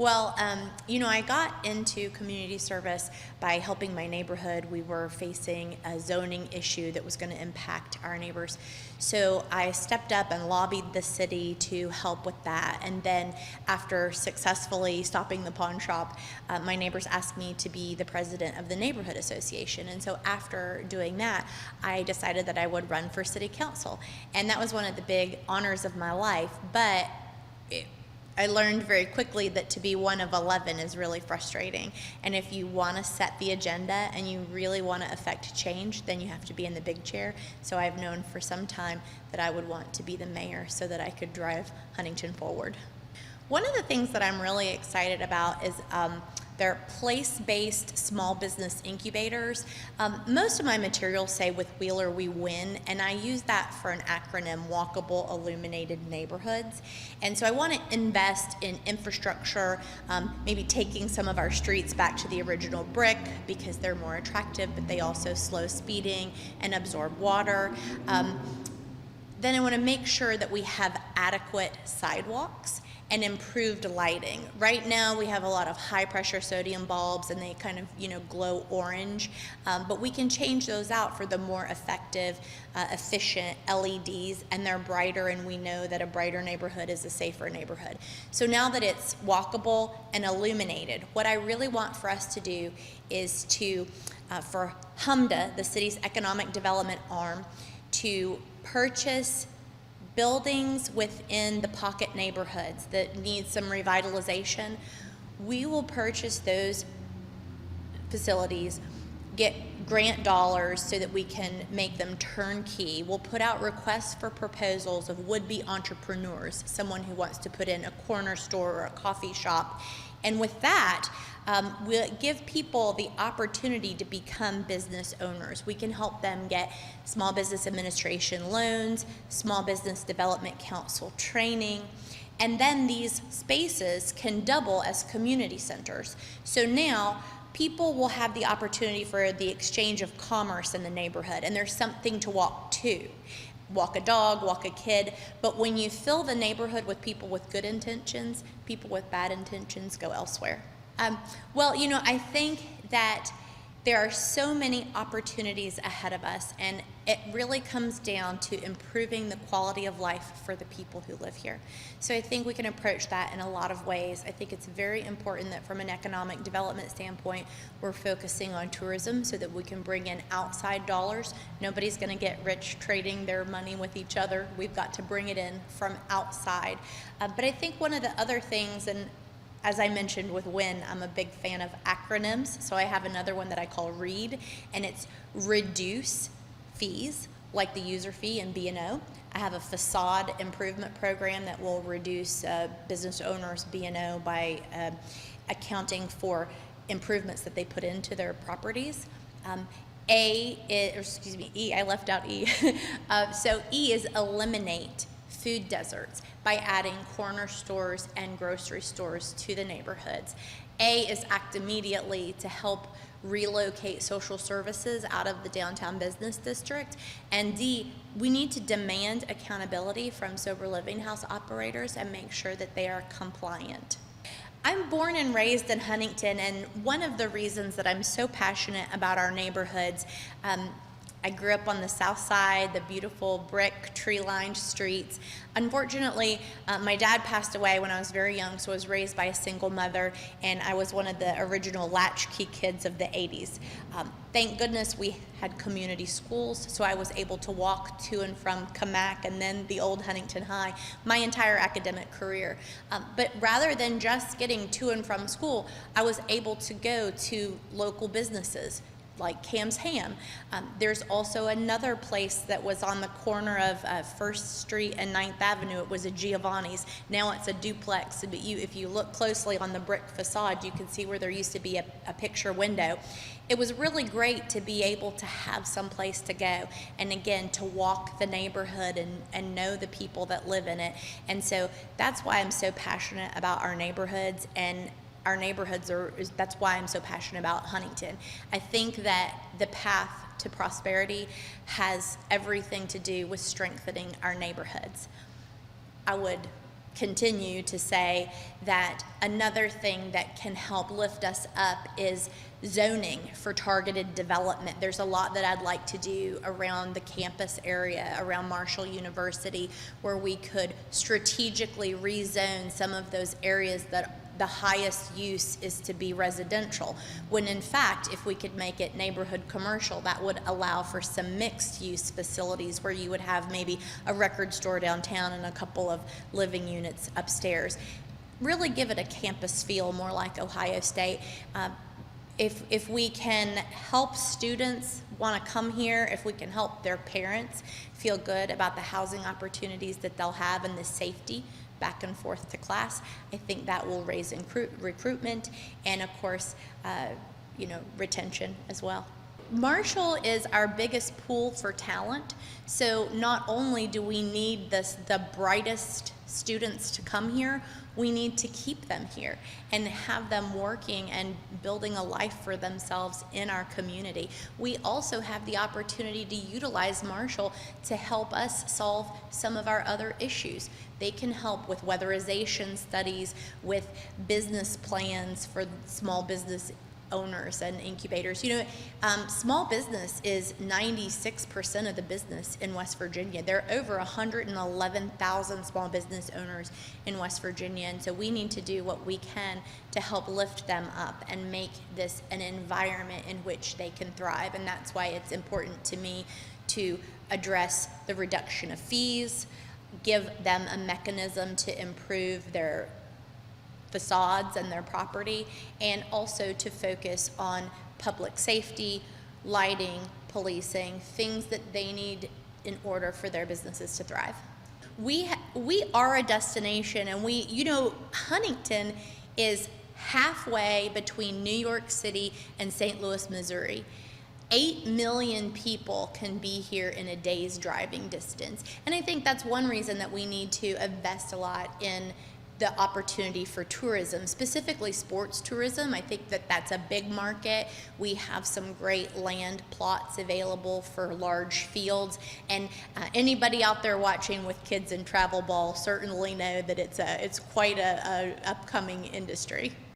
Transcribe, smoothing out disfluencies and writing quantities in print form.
Well, I got into community service by helping my neighborhood. We were facing a zoning issue that was going to impact our neighbors. So I stepped up and lobbied the city to help with that. And then after successfully stopping the pawn shop, my neighbors asked me to be the president of the neighborhood association. And so after doing that, I decided that I would run for city council. And that was one of the big honors of my life. But I learned very quickly that to be one of 11 is really frustrating. And if you want to set the agenda and you really want to affect change, then you have to be in the big chair. So I've known for some time that I would want to be the mayor so that I could drive Huntington forward. One of the things that I'm really excited about is they're place-based small business incubators. Most of my materials say "with Wheeler we win," and I use that for an acronym: walkable, illuminated neighborhoods. And so I want to invest in infrastructure, maybe taking some of our streets back to the original brick because they're more attractive, but they also slow speeding and absorb water. Then I want to make sure that we have adequate sidewalks and improved lighting. Right now we have a lot of high pressure sodium bulbs and they kind of glow orange, but we can change those out for the more effective, efficient LEDs, and they're brighter, and we know that a brighter neighborhood is a safer neighborhood. So now that it's walkable and illuminated, what I really want for us to do is to, for HMDA, the city's economic development arm, to purchase buildings within the pocket neighborhoods that need some revitalization. We will purchase those facilities, get grant dollars so that we can make them turnkey. We'll put out requests for proposals of would-be entrepreneurs, someone who wants to put in a corner store or a coffee shop. And with that, we'll give people the opportunity to become business owners. We can help them get small business administration loans, small business development council training, and then these spaces can double as community centers. So now people will have the opportunity for the exchange of commerce in the neighborhood, and there's something to walk to. Walk a dog, walk a kid, but when you fill the neighborhood with people with good intentions, people with bad intentions go elsewhere. I think that there are so many opportunities ahead of us, and it really comes down to improving the quality of life for the people who live here. So I think we can approach that in a lot of ways. I think it's very important that from an economic development standpoint, we're focusing on tourism so that we can bring in outside dollars. Nobody's going to get rich trading their money with each other. We've got to bring it in from outside. But I think one of the other things, and as I mentioned with WIN, I'm a big fan of acronyms, so I have another one that I call READ, and it's reduce fees, like the user fee and B&O. I have a facade improvement program that will reduce business owners' B&O by accounting for improvements that they put into their properties. E, I left out E. So E is eliminate food deserts by adding corner stores and grocery stores to the neighborhoods. A is act immediately to help relocate social services out of the downtown business district. And D, we need to demand accountability from sober living house operators and make sure that they are compliant. I'm born and raised in Huntington, and one of the reasons that I'm so passionate about our neighborhoods, I grew up on the south side, the beautiful brick, tree-lined streets. Unfortunately, my dad passed away when I was very young, so I was raised by a single mother, and I was one of the original latchkey kids of the 80s. Thank goodness we had community schools, so I was able to walk to and from Camac and then the old Huntington High my entire academic career. But rather than just getting to and from school, I was able to go to local businesses, like Cam's Ham. There's also another place that was on the corner of 1st Street and 9th Avenue. It was a Giovanni's. Now it's a duplex, but if you look closely on the brick facade, you can see where there used to be a picture window. It was really great to be able to have some place to go, and again, to walk the neighborhood and know the people that live in it. And so that's why I'm so passionate about our neighborhoods, and our neighborhoods that's why I'm so passionate about Huntington. I think that the path to prosperity has everything to do with strengthening our neighborhoods. I would continue to say that another thing that can help lift us up is zoning for targeted development. There's a lot that I'd like to do around the campus area, around Marshall University, where we could strategically rezone some of those areas that the highest use is to be residential, when in fact, if we could make it neighborhood commercial, that would allow for some mixed use facilities where you would have maybe a record store downtown and a couple of living units upstairs. Really give it a campus feel, more like Ohio State. If we can help students want to come here, if we can help their parents feel good about the housing opportunities that they'll have and the safety back and forth to class, I think that will raise recruitment and, of course, retention as well. Marshall is our biggest pool for talent, so not only do we need the brightest students to come here, we need to keep them here and have them working and building a life for themselves in our community. We also have the opportunity to utilize Marshall to help us solve some of our other issues. They can help with weatherization studies, with business plans for small business owners and incubators. Small business is 96% of the business in West Virginia. There are over 111,000 small business owners in West Virginia, and so we need to do what we can to help lift them up and make this an environment in which they can thrive. And that's why it's important to me to address the reduction of fees, give them a mechanism to improve their facades and their property, and also to focus on public safety, lighting, policing, things that they need in order for their businesses to thrive. We are a destination, and Huntington is halfway between New York City and St. Louis, Missouri. 8 million people can be here in a day's driving distance. And I think that's one reason that we need to invest a lot in the opportunity for tourism, specifically sports tourism. I think that that's a big market. We have some great land plots available for large fields, and anybody out there watching with kids in travel ball certainly know that it's quite a upcoming industry.